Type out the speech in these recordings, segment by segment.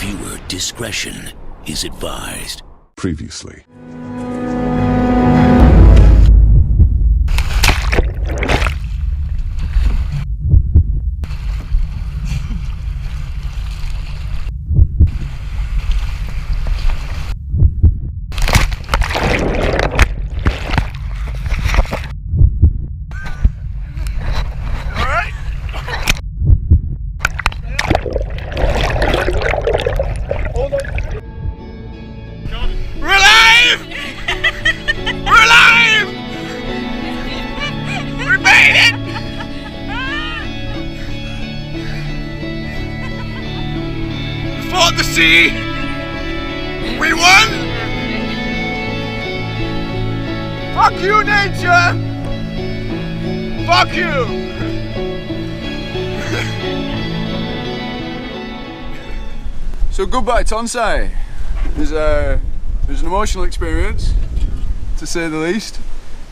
Viewer discretion is advised. Previously. The sea! We won! Fuck you, nature! Fuck you! So goodbye, Tonsai. It was an emotional experience, to say the least.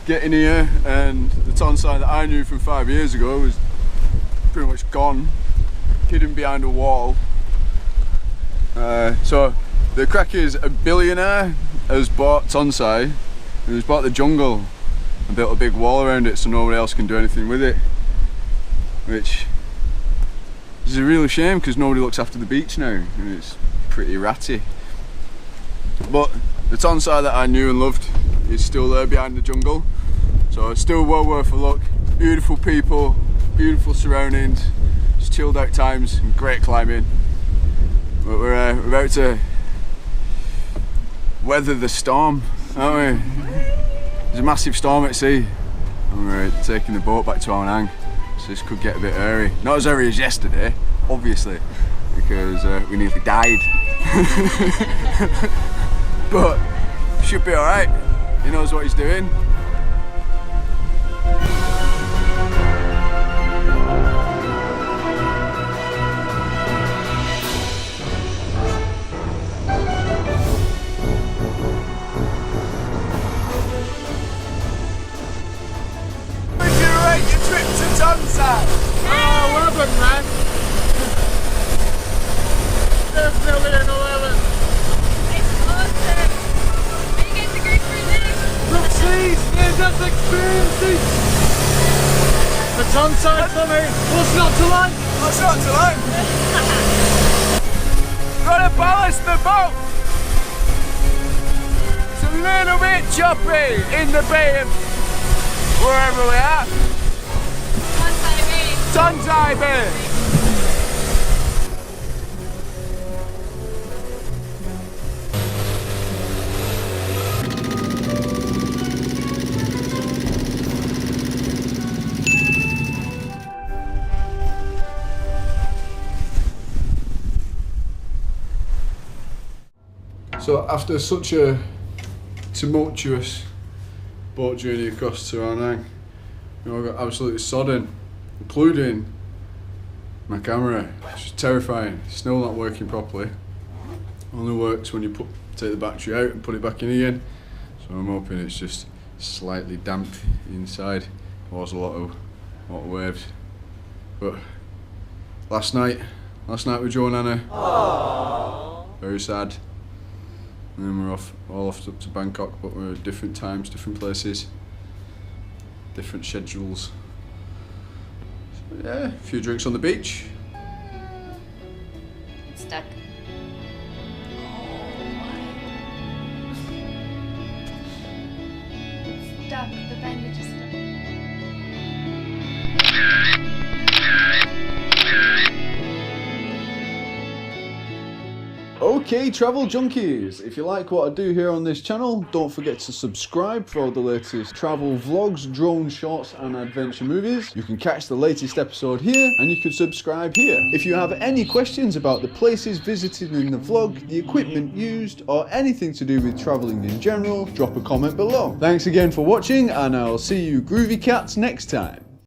Getting here, and the Tonsai that I knew from 5 years ago was pretty much gone, hidden behind a wall. So the crack is a billionaire has bought Tonsai, and has bought the jungle and built a big wall around it so nobody else can do anything with it, which is a real shame because nobody looks after the beach now and it's pretty ratty. But the Tonsai that I knew and loved is still there behind the jungle, so it's still well worth a look. Beautiful people, beautiful surroundings, just chilled out times and great climbing. But we're about to weather the storm, aren't we? There's a massive storm at sea and we're taking the boat back to Anang, so this could get a bit airy. Not as airy as yesterday, obviously, because we nearly died. But should be alright, he knows what he's doing. Tonsai! Oh, 11, man! Definitely an 11. It's awesome! Are you getting to go through this? Look, please, near-death experiences! The Tonsai for me! What's not to like? What's not to like? Gotta ballast the boat! It's a little bit choppy in the bay of wherever we're at. Tonsai Bay! So after such a tumultuous boat journey across to Anang, I got absolutely sodden, including my camera. It's just terrifying. It's still not working properly. Only works when you take the battery out and put it back in again. So I'm hoping it's just slightly damp inside. There was a lot of waves. But last night with Joe and Anna. Aww. Very sad. And then we're all off up to Bangkok, but we're at different times, different places, different schedules. Yeah, a few drinks on the beach. It's stuck. Oh my. It's stuck. The bandage is stuck. Okay, travel junkies, if you like what I do here on this channel, don't forget to subscribe for all the latest travel vlogs, drone shots and adventure movies. You can catch the latest episode here and you can subscribe here. If you have any questions about the places visited in the vlog, the equipment used or anything to do with traveling in general, drop a comment below. Thanks again for watching and I'll see you Groovy Cats next time.